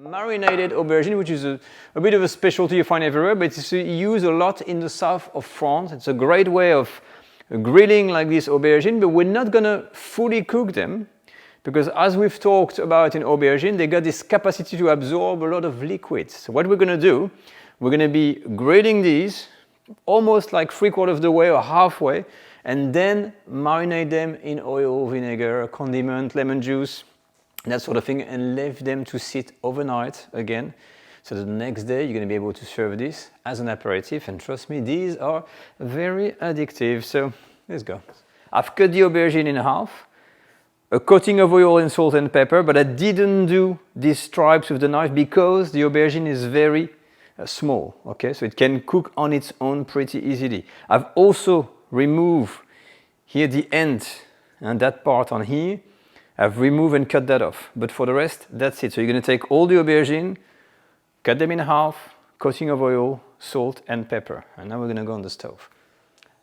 Marinated aubergine, which is a bit of a specialty you find everywhere, but it's used a lot in the south of France. It's a great way of grilling like this aubergine, but we're not gonna fully cook them because as we've talked about in aubergine, they got this capacity to absorb a lot of liquids. So what we're gonna do, we're gonna be grilling these almost like 3/4 of the way or halfway, and then marinate them in oil, vinegar, condiment, lemon juice, that sort of thing, and leave them to sit overnight again. So the next day you're going to be able to serve this as an aperitif, and trust me, these are very addictive. So let's go. I've cut the aubergine in half, a coating of oil and salt and pepper, but I didn't do these stripes with the knife because the aubergine is very small, okay? So it can cook on its own pretty easily. I've also removed here the end and that part on here. I've removed and cut that off, but for the rest, that's it. So you're going to take all the aubergine, cut them in half, coating of oil, salt and pepper. And now we're going to go on the stove.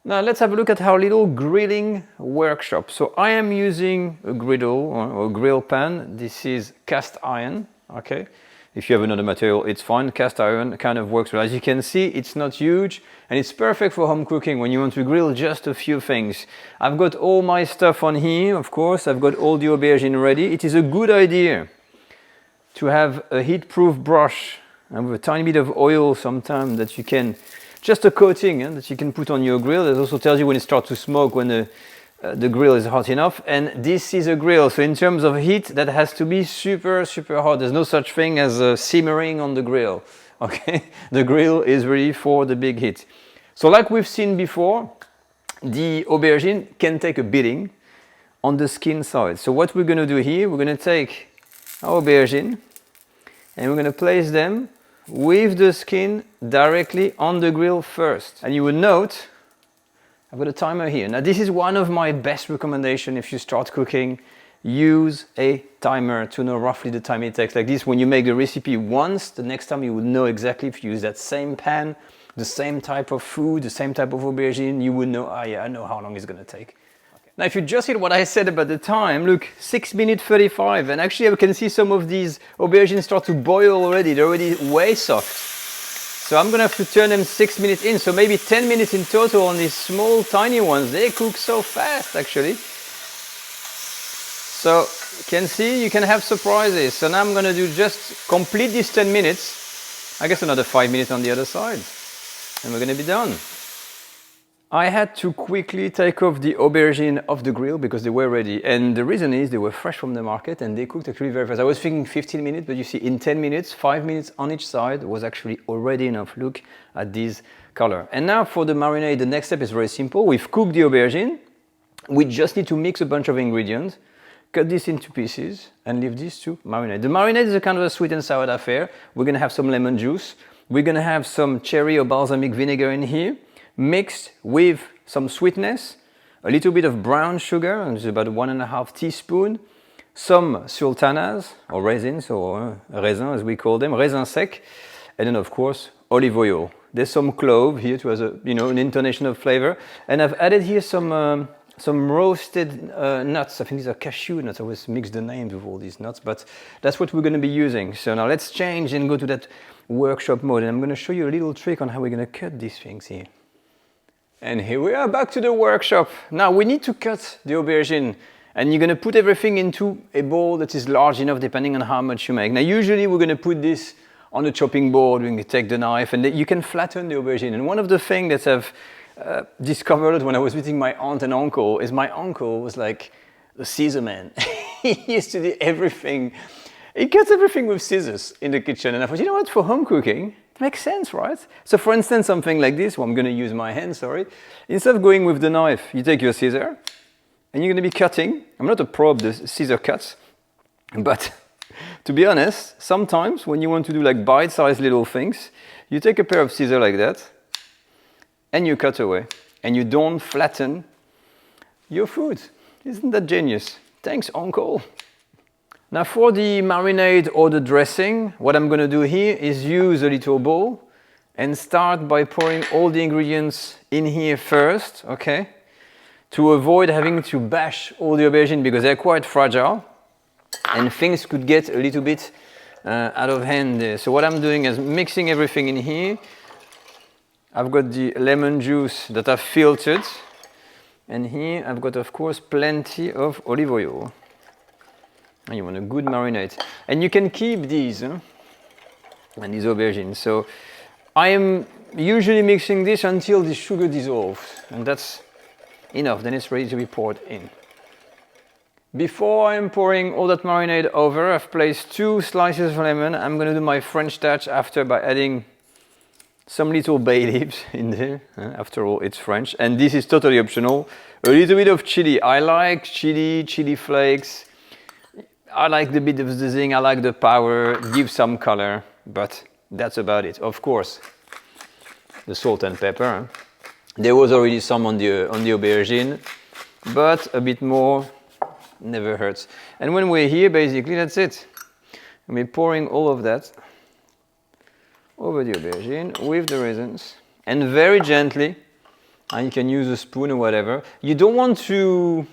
Now let's have a look at our little grilling workshop. So I am using a griddle or a grill pan. This is cast iron, okay? If you have another material, it's fine. Cast iron kind of works well. As you can see, it's not huge and it's perfect for home cooking when you want to grill just a few things. I've got all my stuff on here, of course. I've got all the aubergine ready. It is a good idea to have a heat-proof brush and with a tiny bit of oil sometimes that you can, just a coating that you can put on your grill. It also tells you when it starts to smoke, when the grill is hot enough. And this is a grill, so in terms of heat, that has to be super, super hot. There's no such thing as simmering on the grill, okay? The grill is ready for the big heat. So like we've seen before, the aubergine can take a beating on the skin side. So what we're gonna do here, we're gonna take our aubergine and we're gonna place them with the skin directly on the grill first. And you will note I've got a timer here. Now this is one of my best recommendations if you start cooking. Use a timer to know roughly the time it takes. Like this, when you make the recipe once, the next time you would know exactly if you use that same pan, the same type of food, the same type of aubergine, you would know, oh yeah, I know how long it's gonna take. Okay. Now if you just hear what I said about the time, look, 6 minutes 35, and actually I can see some of these aubergines start to boil already. They're already way soft. So I'm gonna have to turn them 6 minutes in, so maybe 10 minutes in total on these small tiny ones. They cook so fast actually. So you can see, you can have surprises. So now I'm gonna do just complete these 10 minutes. I guess another 5 minutes on the other side. And we're gonna be done. I had to quickly take off the aubergine off the grill because they were ready. And the reason is they were fresh from the market and they cooked actually very fast. I was thinking 15 minutes, but you see in 10 minutes, 5 minutes on each side was actually already enough. Look at this color. And now for the marinade, the next step is very simple. We've cooked the aubergine. We just need to mix a bunch of ingredients, cut this into pieces and leave this to marinate. The marinade is a kind of a sweet and sour affair. We're gonna have some lemon juice. We're gonna have some cherry or balsamic vinegar in here, mixed with some sweetness, a little bit of brown sugar, which is about 1.5 teaspoons, some sultanas or raisins, or raisin as we call them, raisin sec, and then of course olive oil. There's some clove here to have an intonation of flavor, and I've added here some roasted nuts. I think these are cashew nuts. I always mix the names with all these nuts, but that's what we're going to be using. So now let's change and go to that workshop mode, and I'm going to show you a little trick on how we're going to cut these things here. And here we are back to the workshop. Now we need to cut the aubergine, and you're going to put everything into a bowl that is large enough depending on how much you make. Now usually we're going to put this on the chopping board. We're going to take the knife and you can flatten the aubergine. And one of the things that I've discovered when I was visiting my aunt and uncle is my uncle was like the scissor man. He used to do everything. He cuts everything with scissors in the kitchen. And I thought, you know what, for home cooking, makes sense, right? So for instance, something like this, well, I'm going to use my hand, sorry. Instead of going with the knife, you take your scissor and you're going to be cutting. I'm not a pro of the scissor cuts, but to be honest, sometimes when you want to do like bite-sized little things, you take a pair of scissors like that and you cut away and you don't flatten your food. Isn't that genius? Thanks, uncle. Now for the marinade or the dressing, what I'm going to do here is use a little bowl and start by pouring all the ingredients in here first, okay? To avoid having to bash all the aubergine because they're quite fragile and things could get a little bit out of hand there. So what I'm doing is mixing everything in here. I've got the lemon juice that I've filtered. And here I've got, of course, plenty of olive oil. And you want a good marinade. And you can keep these, and these aubergines. So I am usually mixing this until the sugar dissolves. And that's enough, then it's ready to be poured in. Before I'm pouring all that marinade over, I've placed 2 slices of lemon. I'm going to do my French touch after by adding some little bay leaves in there. After all, it's French. And this is totally optional. A little bit of chili. I like chili flakes. I like the bit of the zing. I like the power. Give some color. But that's about it. Of course, the salt and pepper. There was already some on the aubergine. But a bit more never hurts. And when we're here, basically, that's it. And we're pouring all of that over the aubergine with the raisins, and very gently, and you can use a spoon or whatever. You don't want to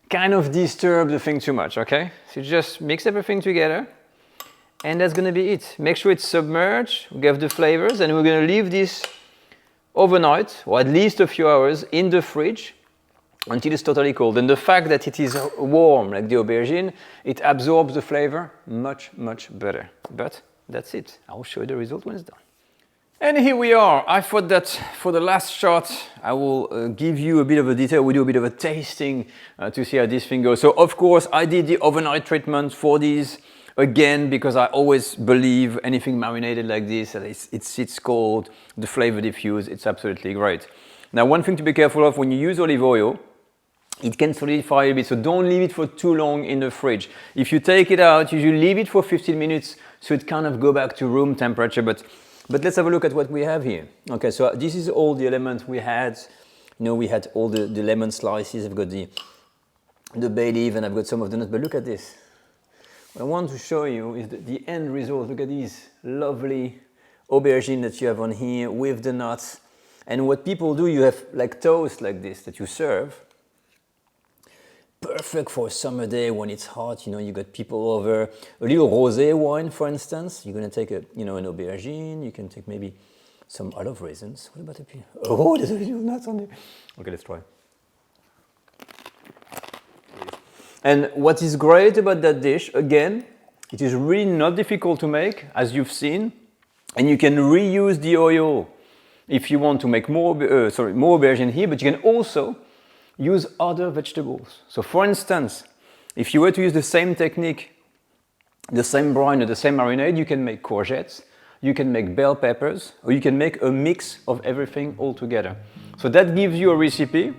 kind of disturb the thing too much, okay? So just mix everything together, and that's gonna be it. Make sure it's submerged, we have the flavors, and we're gonna leave this overnight, or at least a few hours, in the fridge until it's totally cold. And the fact that it is warm, like the aubergine, it absorbs the flavor much better. But that's it. I'll show you the result when it's done. And here we are. I thought that for the last shot, I will give you a bit of a detail. We do a bit of a tasting to see how this thing goes. So of course, I did the overnight treatment for these again, because I always believe anything marinated like this, it sits cold, the flavor diffuse, it's absolutely great. Now, one thing to be careful of when you use olive oil, it can solidify a bit, so don't leave it for too long in the fridge. If you take it out, you should leave it for 15 minutes so it kind of go back to room temperature. But let's have a look at what we have here. Okay, so this is all the elements we had. You know, we had all the lemon slices. I've got the bay leaf, and I've got some of the nuts. But look at this. What I want to show you is the end result. Look at these lovely aubergine that you have on here with the nuts. And what people do, you have like toast like this that you serve. Perfect for a summer day when it's hot, you know, you got people over. A little rosé wine, for instance. You're gonna take an aubergine. You can take maybe some olive raisins. What about a pea? Oh, there's a little nuts on there. Okay, let's try. And what is great about that dish, again, it is really not difficult to make, as you've seen, and you can reuse the oil if you want to make more aubergine here, but you can also use other vegetables. So for instance, if you were to use the same technique, the same brine or the same marinade, you can make courgettes, you can make bell peppers, or you can make a mix of everything all together. So that gives you a recipe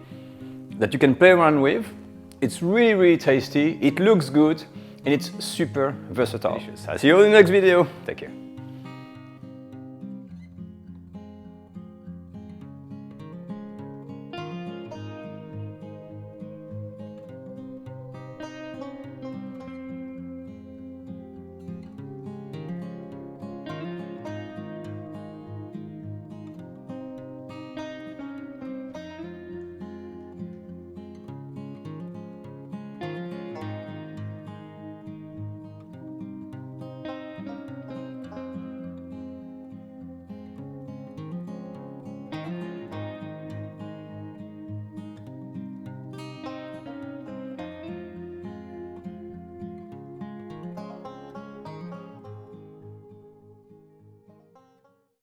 that you can play around with. It's really tasty, it looks good, and it's super versatile. I'll see you in the next video. Take care.